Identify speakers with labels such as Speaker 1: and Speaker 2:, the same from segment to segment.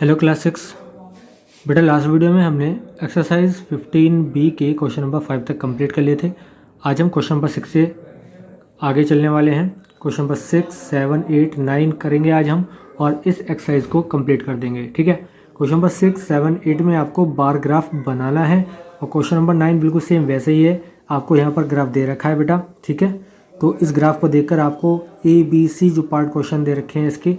Speaker 1: Hello class 6 बेटा, last video में हमने एक्सरसाइज 15B के क्वेश्चन नंबर 5 तक कंप्लीट कर लिए थे। आज हम क्वेश्चन नंबर 6 से आगे चलने वाले हैं। क्वेश्चन नंबर 6, 7, 8, 9 करेंगे आज हम और इस एक्सरसाइज को कंप्लीट कर देंगे। ठीक है, क्वेश्चन नंबर 6, 7, 8 में आपको बार ग्राफ बनाना है और क्वेश्चन नंबर 9 बिल्कुल सेम वैसे ही है। आपको यहाँ पर ग्राफ दे रखा है बेटा। ठीक है, तो इस ग्राफ को देखकर आपको ABC जो पार्ट क्वेश्चन दे रखे हैं इसके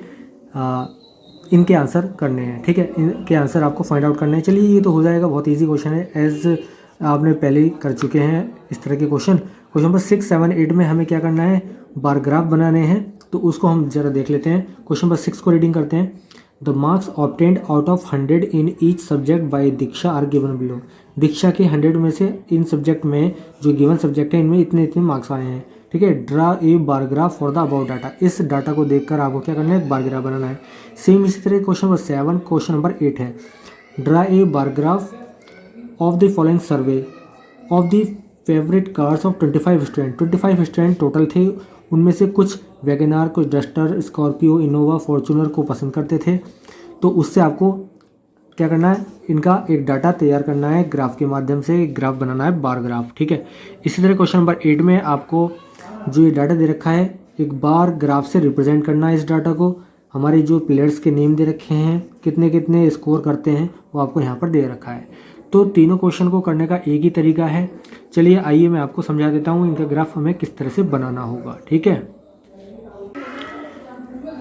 Speaker 1: इनके आंसर करने हैं। ठीक है, इनके आंसर आपको फाइंड आउट करने हैं। चलिए, ये तो हो जाएगा, बहुत इजी क्वेश्चन है, एज आपने पहले ही कर चुके हैं इस तरह के क्वेश्चन। क्वेश्चन नंबर 6, 7, 8 में हमें क्या करना है, बार ग्राफ बनाने हैं, तो उसको हम जरा देख लेते हैं। क्वेश्चन नंबर 6 को रीडिंग करते हैं। The marks obtained out of 100 in each subject by Diksha are given below. Diksha के 100 में से इन सब्जेक्ट में जो गिवन सब्जेक्ट है इनमें इतने इतने मार्क्स आए हैं। ठीक है, draw a bar graph for the about data. इस डाटा को देखकर आपको क्या करना है, बार ग्राफ बनाना है। सेम इसी तरह क्वेश्चन नंबर 7, क्वेश्चन नंबर 8 है। Draw a bar graph of the following survey of the favourite cars of 25 student. 25 student total थे, उनमें से कुछ वैगनार, कुछ डस्टर, स्कॉर्पियो, इनोवा, फॉर्चूनर को पसंद करते थे। तो उससे आपको क्या करना है, इनका एक डाटा तैयार करना है, ग्राफ के माध्यम से एक ग्राफ बनाना है, बार ग्राफ। ठीक है, इसी तरह क्वेश्चन नंबर 8 में आपको जो ये डाटा दे रखा है एक बार ग्राफ से रिप्रेजेंट करना है इस डाटा को। हमारे जो प्लेयर्स के नेम दे रखे हैं, कितने कितने स्कोर करते हैं, वो आपको यहाँ पर दे रखा है। तो तीनों क्वेश्चन को करने का एक ही तरीका है। चलिए आइए मैं आपको समझा देता हूँ इनका ग्राफ हमें किस तरह से बनाना होगा। ठीक है,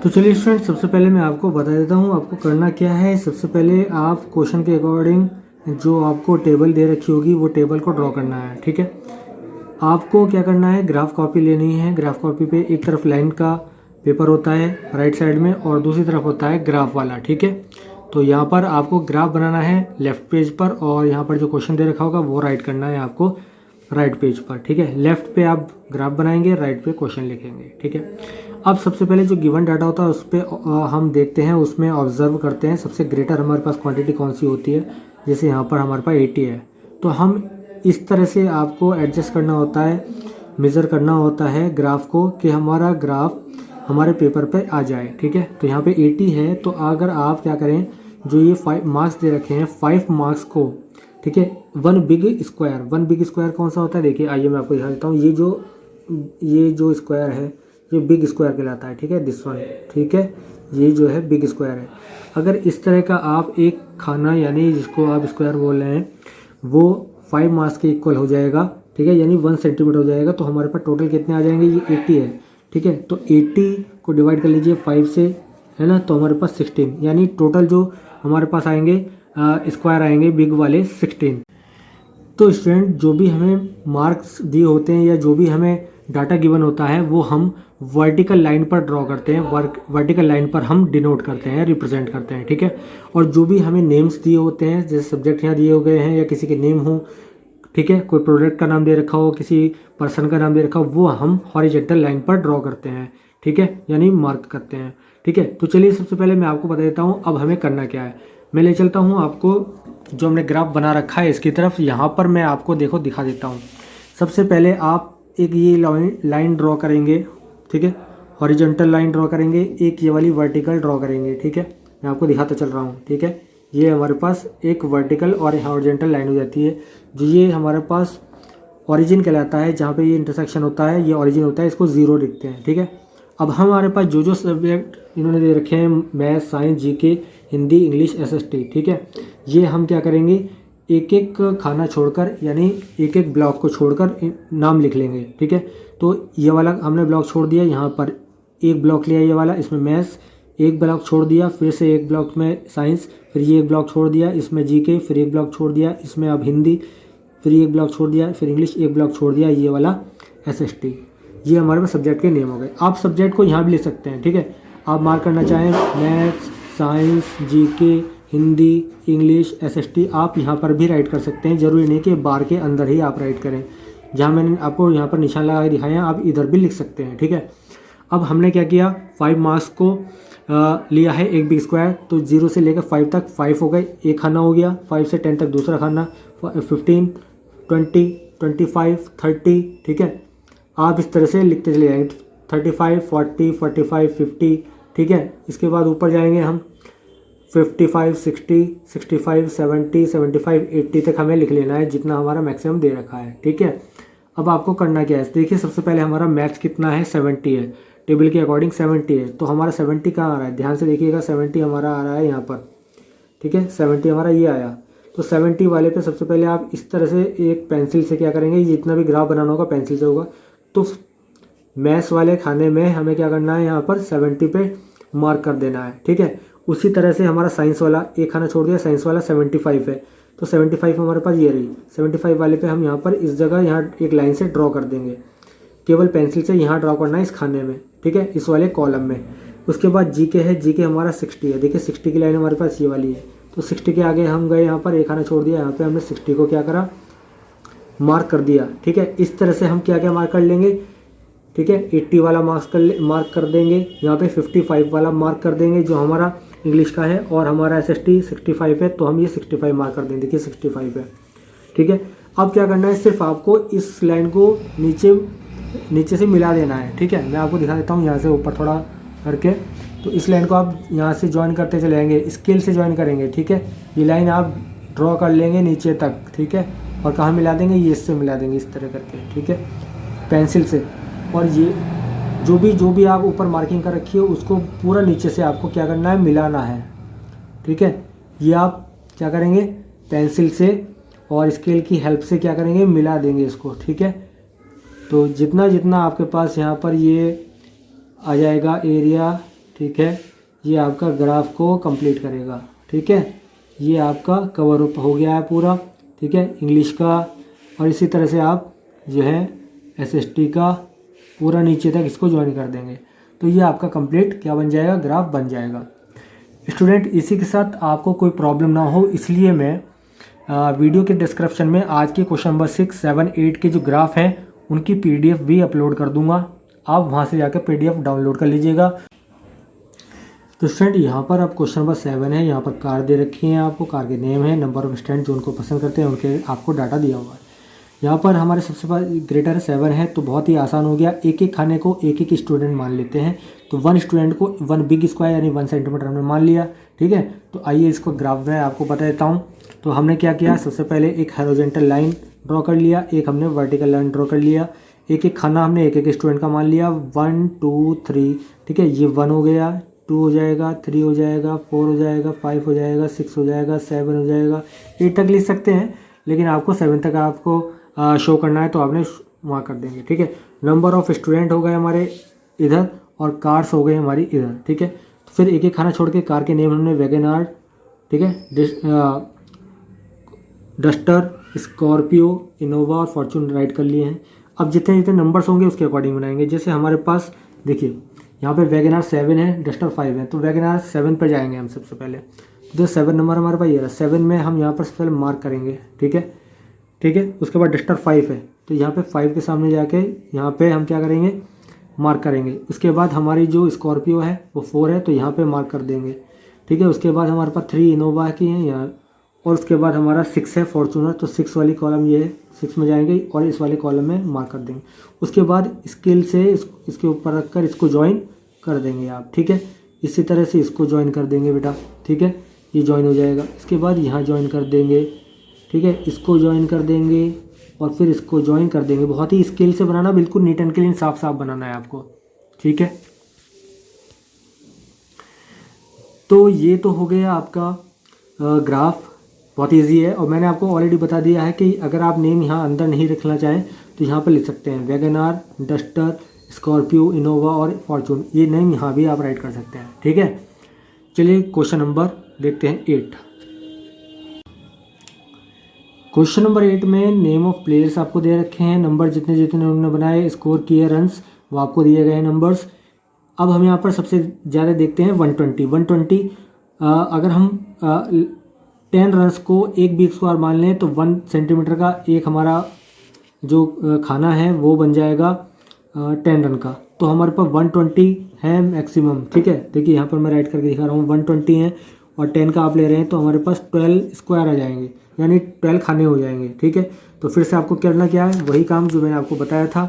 Speaker 1: तो चलिए स्टूडेंट, सबसे पहले मैं आपको बता देता हूँ आपको करना क्या है। सबसे पहले आप क्वेश्चन के अकॉर्डिंग जो आपको टेबल दे रखी होगी वो टेबल को ड्रॉ करना है। ठीक है, आपको क्या करना है, ग्राफ कॉपी लेनी है। ग्राफ कॉपी पे एक तरफ लाइन का पेपर होता है राइट साइड में और दूसरी तरफ होता है ग्राफ वाला। ठीक है, तो यहाँ पर आपको ग्राफ बनाना है लेफ्ट पेज पर और यहाँ पर जो क्वेश्चन दे रखा होगा वो राइट करना है आपको राइट पेज पर। ठीक है, लेफ्ट पे आप ग्राफ बनाएंगे, राइट पे क्वेश्चन लिखेंगे। ठीक है, अब सबसे पहले जो गिवन डाटा होता है उस पर हम देखते हैं, उसमें ऑब्जर्व करते हैं सबसे ग्रेटर हमारे पास क्वांटिटी कौन सी होती है। जैसे यहाँ पर हमारे पास 80 है, तो हम इस तरह से आपको एडजस्ट करना होता है, मेज़र करना होता है ग्राफ को कि हमारा ग्राफ हमारे पेपर पे आ जाए। ठीक है, तो यहाँ पे 80 है, तो अगर आप क्या करें, जो ये 5 मार्क्स दे रखे हैं, 5 मार्क्स को, ठीक है, वन बिग स्क्वायर कौन सा होता है, देखिए आइए मैं आपको दिखा देता हूँ। ये जो स्क्वायर है ये बिग स्क्वायर कहलाता है। ठीक है, दिस वन। ठीक है, ये जो है बिग स्क्वायर है। अगर इस तरह का आप एक खाना, यानी जिसको आप स्क्वायर बोल रहे हैं, वो 5 मार्क्स के इक्वल हो जाएगा। ठीक है, यानी 1 सेंटीमीटर हो जाएगा, तो हमारे पास टोटल कितने आ जाएंगे, ये 80 है। ठीक है, तो 80 को डिवाइड कर लीजिए 5 से, है ना, तो हमारे पास 16, यानी टोटल जो हमारे पास आएंगे स्क्वायर आएंगे बिग वाले 16। तो स्टूडेंट, जो भी हमें मार्क्स दिए होते हैं या जो भी हमें डाटा गिवन होता है वो हम वर्टिकल लाइन पर ड्रॉ करते हैं, वर्टिकल लाइन पर हम डिनोट करते हैं, रिप्रेजेंट करते हैं। ठीक है, और जो भी हमें नेम्स दिए होते हैं, जैसे सब्जेक्ट यहाँ दिए हो गए हैं या किसी के नेम हो, ठीक है, कोई प्रोडक्ट का नाम दे रखा हो, किसी पर्सन का नाम दे रखा हो, वो हम हॉरिजॉन्टल लाइन पर ड्रॉ करते हैं। ठीक है, यानी मार्क करते हैं। ठीक है, तो चलिए सबसे पहले मैं आपको बता देता हूँ अब हमें करना क्या है। मैं ले चलता हूँ आपको जो हमने ग्राफ बना रखा है इसकी तरफ। यहाँ पर मैं आपको देखो दिखा देता हूँ। सबसे पहले आप एक ये लाइन ड्रॉ करेंगे। ठीक है, हॉरिजॉन्टल लाइन ड्रॉ करेंगे, एक ये वाली वर्टिकल ड्रॉ करेंगे। ठीक है, मैं आपको दिखाता चल रहा हूँ। ठीक है, ये हमारे पास एक वर्टिकल और हॉरिजॉन्टल लाइन हो जाती है। जो ये हमारे पास ओरिजिन कहलाता है, जहाँ पे ये इंटरसेक्शन होता है, ये ओरिजिन होता है, इसको 0 लिखते हैं। ठीक है, अब हमारे पास जो सब्जेक्ट इन्होंने दे रखे हैं, math, science, GK, Hindi, English, SST, ठीक है, ये हम क्या करेंगे, एक एक खाना छोड़कर, यानी एक एक ब्लॉक को छोड़कर नाम लिख लेंगे। ठीक है, तो ये वाला हमने ब्लॉक छोड़ दिया, यहाँ पर एक ब्लॉक लिया ये वाला, इसमें मैथ्स, एक ब्लॉक छोड़ दिया, फिर से एक ब्लॉक में साइंस, फिर ये एक ब्लॉक छोड़ दिया, इसमें जीके, फिर एक ब्लॉक छोड़ दिया, इसमें अब हिंदी, फिर एक ब्लॉक छोड़ दिया, फिर इंग्लिश, एक ब्लॉक छोड़ दिया, ये वाला एसएसटी। ये हमारे पास सब्जेक्ट के नेम हो गए। आप सब्जेक्ट को यहाँ भी लिख सकते हैं। ठीक है, आप मार्क करना चाहें maths, science, GK, Hindi, English, SST, आप यहाँ पर भी राइट कर सकते हैं। ज़रूरी नहीं कि बार के अंदर ही आप राइट करें। जहाँ मैंने आपको यहाँ पर निशान लगा के दिखाया है, आप इधर भी लिख सकते हैं। ठीक है, अब हमने क्या किया, 5 मार्क्स को लिया है एक बिग स्क्वायर, तो 0 से लेकर 5 तक 5 हो गए, एक खाना हो गया, 5 से 10 तक दूसरा खाना, 15, 20, 25, 30। ठीक है, आप इस तरह से लिखते चले जाएंगे, 35, 40, 45, 50। ठीक है, इसके बाद ऊपर जाएंगे हम 55, 60, 65, 70, 75, 80 तक हमें लिख लेना है, जितना हमारा मैक्सिमम दे रखा है। ठीक है, अब आपको करना क्या है, देखिए सबसे पहले हमारा मैक्स कितना है, 70 है, टेबल के अकॉर्डिंग 70 है। तो हमारा 70 कहाँ आ रहा है, ध्यान से देखिएगा, 70 हमारा आ रहा है यहाँ पर। ठीक है, 70 हमारा ये आया। तो 70 वाले पे सबसे पहले आप इस तरह से एक पेंसिल से क्या करेंगे, ये जितना भी ग्राफ बनाना होगा पेंसिल से होगा। तो मैथ्स वाले खाने में हमें क्या करना है, यहाँ पर 70 पे मार्क कर देना है। ठीक है, उसी तरह से हमारा साइंस वाला एक खाना छोड़ दिया, साइंस वाला 75 है, तो 75 हमारे पास ये रही। 75 वाले पे हम यहाँ पर इस जगह यहाँ एक लाइन से ड्रॉ कर देंगे, केवल पेंसिल से यहाँ ड्रॉ करना है इस खाने में। ठीक है, इस वाले कॉलम में। उसके बाद जीके है, जीके हमारा 60 है, देखिए 60 की लाइन हमारे पास ये वाली है। तो 60 के आगे हम गए, यहाँ पर एक खाना छोड़ दिया, यहाँ पे हमने 60 को क्या करा, मार्क कर दिया। ठीक है, इस तरह से हम क्या क्या मार्क कर लेंगे। ठीक है, 80 वाला मार्क कर देंगे, यहाँ पे 55 वाला मार्क कर देंगे जो हमारा इंग्लिश का है, और हमारा SST 65 है, तो हम ये 65 मार्क कर देंगे, देखिए 65 है। ठीक है, अब क्या करना है, सिर्फ आपको इस लाइन को नीचे से मिला देना है। ठीक है, मैं आपको दिखा देता हूँ यहाँ से ऊपर थोड़ा करके। तो इस लाइन को आप यहाँ से ज्वाइन करते चले जाएंगे, स्केल से ज्वाइन करेंगे। ठीक है, ये लाइन आप ड्रॉ कर लेंगे नीचे तक। ठीक है, और कहाँ मिला देंगे, ये इससे मिला देंगे इस तरह करके। ठीक है, पेंसिल से। और ये जो भी आप ऊपर मार्किंग कर रखी है उसको पूरा नीचे से आपको क्या करना है, मिलाना है। ठीक है, ये आप क्या करेंगे, पेंसिल से और स्केल की हेल्प से क्या करेंगे, मिला देंगे इसको। ठीक है, तो जितना जितना आपके पास यहाँ पर ये आ जाएगा एरिया, ठीक है, ये आपका ग्राफ को कंप्लीट करेगा। ठीक है, ये आपका कवर अप हो गया है पूरा। ठीक है, इंग्लिश का, और इसी तरह से आप जो है SST का पूरा नीचे तक इसको ज्वाइन कर देंगे, तो ये आपका कंप्लीट क्या बन जाएगा, ग्राफ बन जाएगा। स्टूडेंट, इसी के साथ आपको कोई प्रॉब्लम ना हो इसलिए मैं वीडियो के डिस्क्रिप्शन में आज के क्वेश्चन नंबर 6, 7, 8 के जो ग्राफ हैं उनकी PDF भी अपलोड कर दूंगा, आप वहां से जाकर PDF डाउनलोड कर लीजिएगा। तो स्टूडेंट, यहाँ पर आप क्वेश्चन नंबर 7 है, यहाँ पर कार दे रखी है, आपको कार के नेम है, नंबर ऑफ स्टूडेंट जो उनको पसंद करते हैं उनके आपको डाटा दिया हुआ है। यहाँ पर हमारे सबसे पास ग्रेटर 7 है, तो बहुत ही आसान हो गया, एक एक खाने को एक एक स्टूडेंट मान लेते हैं। तो 1 स्टूडेंट को 1 बिग स्क्वायर यानी 1 सेंटीमीटर हमने मान लिया। ठीक है, तो आइए इसको ग्राफ में आपको बता देता हूँ। तो हमने क्या किया, सबसे पहले एक हॉरिजॉन्टल लाइन ड्रॉ कर लिया, एक हमने वर्टिकल लाइन ड्रॉ कर लिया, एक एक खाना हमने एक एक स्टूडेंट का मान लिया, 1 2 3। ठीक है, ये 1 हो गया, 2 हो जाएगा, 3 हो जाएगा, 4 हो जाएगा, 5 हो जाएगा, 6 हो जाएगा, 7 हो जाएगा, 8 तक लिख सकते हैं, लेकिन आपको 7 तक आपको शो करना है तो आपने वहाँ कर देंगे। ठीक है, नंबर ऑफ स्टूडेंट हो गए हमारे इधर, और कार्स हो गए हमारी इधर। ठीक है, तो फिर एक एक खाना छोड़ के कार के नेम हमने वैगनआर, ठीक है, डस्टर, स्कॉर्पियो, इनोवा और फॉर्चून राइट कर लिए हैं। अब जितने जितने नंबर्स होंगे उसके अकॉर्डिंग बनाएंगे। जैसे हमारे पास देखिए यहाँ पे वैगनआर 7 है, डस्टर 5 है, तो वैगनआर 7 पर जाएंगे हम सबसे पहले। जो 7 नंबर हमारे पास ये रहा, 7 में हम यहाँ पर सबसे पहले मार्क करेंगे। ठीक है, ठीक है, उसके बाद डस्टर 5 है, तो यहाँ पे 5 के सामने जाके यहाँ पे हम क्या करेंगे, मार्क करेंगे। उसके बाद हमारी जो स्कॉर्पियो है वो 4 है, तो यहाँ पे मार्क कर देंगे। ठीक है, उसके बाद हमारे पास 3 इनोवा की हैं यहाँ, और उसके बाद हमारा 6 है फॉर्चूनर, तो 6 वाली कॉलम ये है, 6 में जाएंगे और इस वाले कॉलम में मार्क कर देंगे। उसके बाद स्केल से इसके ऊपर रख कर इसको ज्वाइन कर देंगे आप। ठीक है, इसी तरह से इसको ज्वाइन कर देंगे बेटा। ठीक है, ये ज्वाइन हो जाएगा। इसके बाद यहाँ ज्वाइन कर देंगे। ठीक है, इसको ज्वाइन कर देंगे और फिर इसको ज्वाइन कर देंगे। बहुत ही स्केल से बनाना, बिल्कुल नीट एंड क्लीन साफ साफ बनाना है आपको। ठीक है, तो ये तो हो गया आपका ग्राफ, बहुत इजी है। और मैंने आपको ऑलरेडी बता दिया है कि अगर आप नेम यहाँ अंदर नहीं रखना चाहें तो यहाँ पर लिख सकते हैं वैगनआर, डस्टर, स्कॉर्पियो, इनोवा और फॉर्चून, ये नेम यहाँ भी आप राइट कर सकते हैं। ठीक है, चलिए क्वेश्चन नंबर देखते हैं 8। क्वेश्चन नंबर 8 में नेम ऑफ प्लेयर्स आपको दे रखे हैं, नंबर जितने जितने उन्होंने बनाए, स्कोर किए रन्स वो आपको दिए गए नंबर्स। अब हम यहाँ पर सबसे ज़्यादा देखते हैं 120। अगर हम 10 रन्स को एक बिग स्क्वायर मान लें तो 1 सेंटीमीटर का एक हमारा जो खाना है वो बन जाएगा 10 रन का। तो हमारे पास 120 है मैक्सिमम। ठीक है, देखिए यहाँ पर मैं राइट करके दिखा रहा हूँ, 120 है और 10 का आप ले रहे हैं, तो हमारे पास 12 स्क्वायर आ जाएंगे, यानी 12 खाने हो जाएंगे। ठीक है, तो फिर से आपको करना क्या है, वही काम जो मैंने आपको बताया था।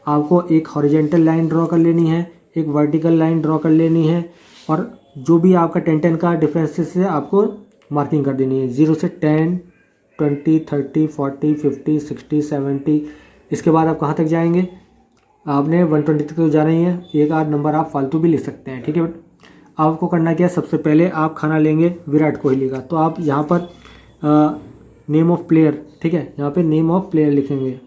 Speaker 1: आपको एक हॉरिजेंटल लाइन ड्रॉ कर लेनी है, एक वर्टिकल लाइन ड्रॉ कर लेनी है, और जो भी आपका 10-10 का डिफरेंसेस है आपको मार्किंग कर देनी है, 0 से 10, 20, 30, 40, 50, 60, 70। इसके बाद आप कहाँ तक जाएंगे, आपने 120 तक तो जाना ही है, एक आध नंबर आप फालतू भी लिख सकते हैं, ठीक है। आपको करना क्या है, सबसे पहले आप खाना लेंगे विराट कोहली का, तो आप यहाँ पर नेम ऑफ प्लेयर, ठीक है, यहाँ पे नेम ऑफ प्लेयर लिखेंगे,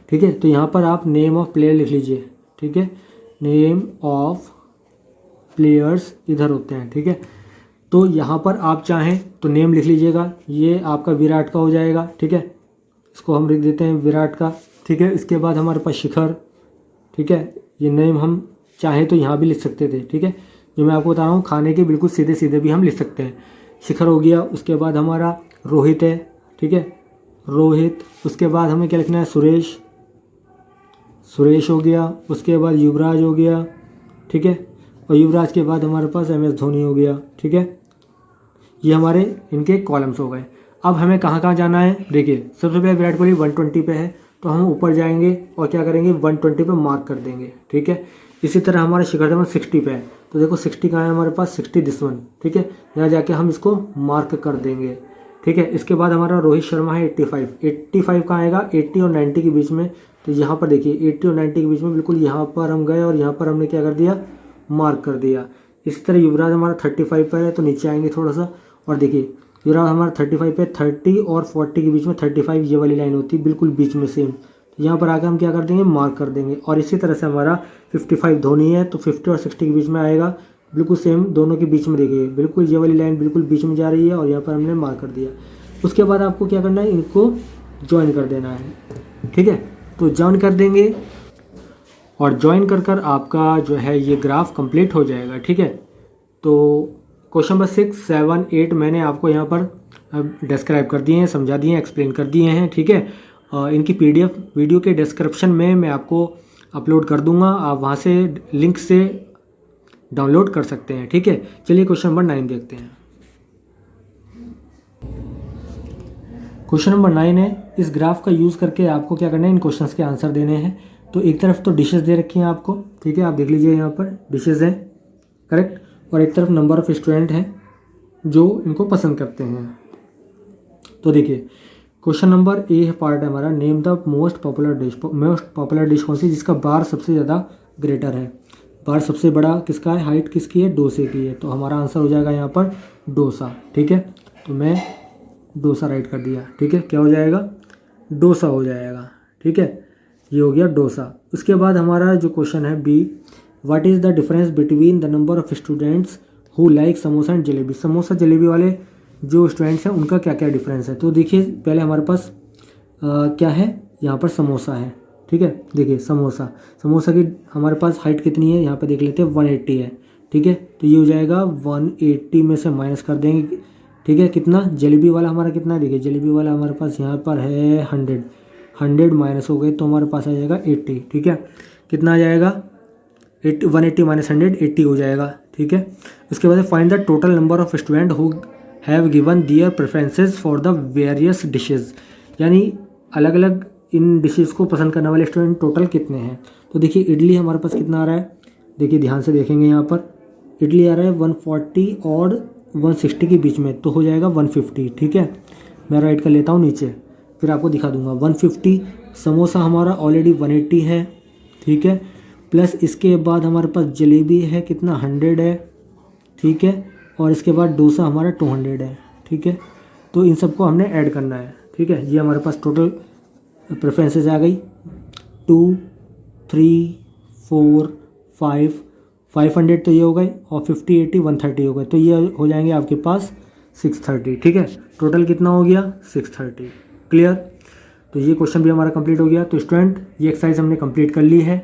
Speaker 1: ठीक है। तो यहाँ पर आप नेम ऑफ प्लेयर लिख लीजिए, ठीक है, नेम ऑफ प्लेयर्स इधर होते हैं, ठीक है। तो यहाँ पर आप चाहें तो नेम लिख लीजिएगा, ये आपका विराट का हो जाएगा, ठीक है, इसको हम लिख देते हैं विराट का, ठीक है। इसके बाद हमारे पास शिखर, ठीक है, ये नेम हम चाहें तो यहाँ भी लिख सकते थे, ठीक है। जो मैं आपको बता रहा हूँ खाने के बिल्कुल सीधे सीधे भी हम लिख सकते हैं। शिखर हो गया, उसके बाद हमारा रोहित है, ठीक है, रोहित। उसके बाद हमें क्या लिखना है, सुरेश, सुरेश हो गया। उसके बाद युवराज हो गया, ठीक है, और युवराज के बाद हमारे पास MS धोनी हो गया, ठीक है। ये हमारे इनके कॉलम्स हो गए। अब हमें कहाँ कहाँ जाना है, देखिए सबसे पहले विराट कोहली 120 पे है, तो हम ऊपर जाएंगे और क्या करेंगे 120 पे मार्क कर देंगे, ठीक है। इसी तरह हमारा शिखर धवन 60 पे है, तो देखो 60 कहाँ है हमारे पास, 60 दिस वन, ठीक है, यहाँ जाके हम इसको मार्क कर देंगे, ठीक है। इसके बाद हमारा रोहित शर्मा है 85 कहाँ आएगा, 80 और 90 के बीच में, तो यहाँ पर देखिए 80 और 90 के बीच में बिल्कुल यहाँ पर हम गए और यहाँ पर हमने क्या कर दिया, मार्क कर दिया। इसी तरह युवराज हमारा 35 पर है, तो नीचे आएंगे थोड़ा सा और देखिए युवराज हमारा 35 पे, 30 और 40 के बीच में 35 ये वाली लाइन होती है बिल्कुल बीच में सेम, तो यहाँ पर आकर हम क्या कर देंगे, मार्क कर देंगे। और इसी तरह से हमारा 55 धोनी है, तो 50 और 60 के बीच में आएगा बिल्कुल सेम, दोनों के बीच में देखिए बिल्कुल ये वाली लाइन बिल्कुल बीच में जा रही है और यहाँ पर हमने मार्क कर दिया। उसके बाद आपको क्या करना है, इनको ज्वाइन कर देना है, ठीक है। तो ज्वाइन कर देंगे और ज्वाइन कर कर आपका जो है ये ग्राफ कंप्लीट हो जाएगा, ठीक है। तो क्वेश्चन नंबर 6, 7, 8 मैंने आपको यहाँ पर डिस्क्राइब कर दिए हैं, समझा दिए हैं, एक्सप्लेन कर दिए हैं, ठीक है। इनकी PDF वीडियो के डिस्क्रिप्शन में मैं आपको अपलोड कर दूंगा, आप वहाँ से लिंक से डाउनलोड कर सकते हैं, ठीक है। चलिए क्वेश्चन नंबर 9 देखते हैं। क्वेश्चन नंबर 9 है, इस ग्राफ का यूज़ करके आपको क्या करना है, इन क्वेश्चंस के आंसर देने हैं। तो एक तरफ तो डिशेस दे रखी हैं आपको, ठीक है, आप देख लीजिए यहाँ पर डिशेस हैं, करेक्ट, और एक तरफ नंबर ऑफ स्टूडेंट हैं जो इनको पसंद करते हैं। तो देखिए क्वेश्चन नंबर A पार्ट है हमारा, name the most popular dish कौन सी जिसका बार सबसे ज़्यादा ग्रेटर है, बार सबसे बड़ा किसका है, हाइट किसकी है, डोसे की है, तो हमारा आंसर हो जाएगा यहाँ पर डोसा, ठीक है। तो मैं डोसा राइट कर दिया, ठीक है, क्या हो जाएगा, डोसा हो जाएगा, ठीक है, ये हो गया डोसा। उसके बाद हमारा जो क्वेश्चन है B, what is the difference between the number of students who like samosa and jalebi, samosa jalebi वाले जो स्टूडेंट्स हैं उनका क्या क्या डिफरेंस है। तो देखिए पहले हमारे पास क्या है, यहाँ पर समोसा है, ठीक है, देखिए समोसा की हमारे पास हाइट कितनी है, यहाँ पे देख लेते हैं 180 है, ठीक है। तो ये हो जाएगा 180 में से माइनस कर देंगे, ठीक है, कितना, जलेबी वाला हमारा कितना है, देखिए जलेबी वाला हमारे पास यहाँ पर है 100 माइनस हो गए तो हमारे पास आ जाएगा 80, ठीक है, कितना आ जाएगा 180 माइनस 100 80 हो जाएगा, ठीक है। उसके बाद find the total number of student who have given their preferences for the various dishes, यानी अलग अलग इन डिशेज़ को पसंद करने वाले स्टूडेंट टोटल कितने हैं। तो देखिए इडली हमारे पास कितना आ रहा है, देखिए ध्यान से देखेंगे यहाँ पर इडली आ रहा है 140 और 160 के बीच में, तो हो जाएगा 150, ठीक है। मैं राइट कर लेता हूँ नीचे, फिर आपको दिखा दूंगा 150। समोसा हमारा ऑलरेडी 180 है, ठीक है, प्लस इसके बाद हमारे पास जलेबी है कितना 100 है, ठीक है, और इसके बाद डोसा हमारा 200 है, ठीक है। तो इन सबको हमने ऐड करना है, ठीक है। ये हमारे पास टोटल प्रेफरेंसेस आ गई 2, 3, 4, 500 तो ये हो गए, और 50, 80, 130 हो गए, तो ये हो जाएंगे आपके पास 630, ठीक है। टोटल कितना हो गया 630, क्लियर। तो ये क्वेश्चन भी हमारा कंप्लीट हो गया। तो स्टूडेंट ये एक्सरसाइज हमने कंप्लीट कर ली है,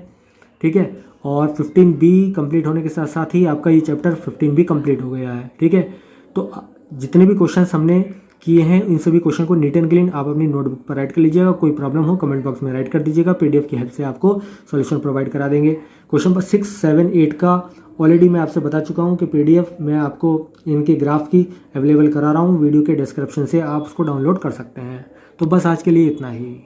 Speaker 1: ठीक है, और 15B कंप्लीट होने के साथ साथ ही आपका ये चैप्टर 15B कंप्लीट हो गया है, ठीक है। तो जितने भी क्वेश्चंस हमने किए हैं इन सभी क्वेश्चन को नीट एंड क्लीन आप अपनी नोटबुक पर राइट कर लीजिएगा, कोई प्रॉब्लम हो कमेंट बॉक्स में राइट कर दीजिएगा, PDF की हेल्प से आपको सॉल्यूशन प्रोवाइड करा देंगे। क्वेश्चन नंबर 6, 7, 8 का ऑलरेडी मैं आपसे बता चुका हूँ कि PDF मैं आपको इनके ग्राफ की अवेलेबल करा रहा हूँ, वीडियो के डिस्क्रिप्शन से आप उसको डाउनलोड कर सकते हैं। तो बस आज के लिए इतना ही।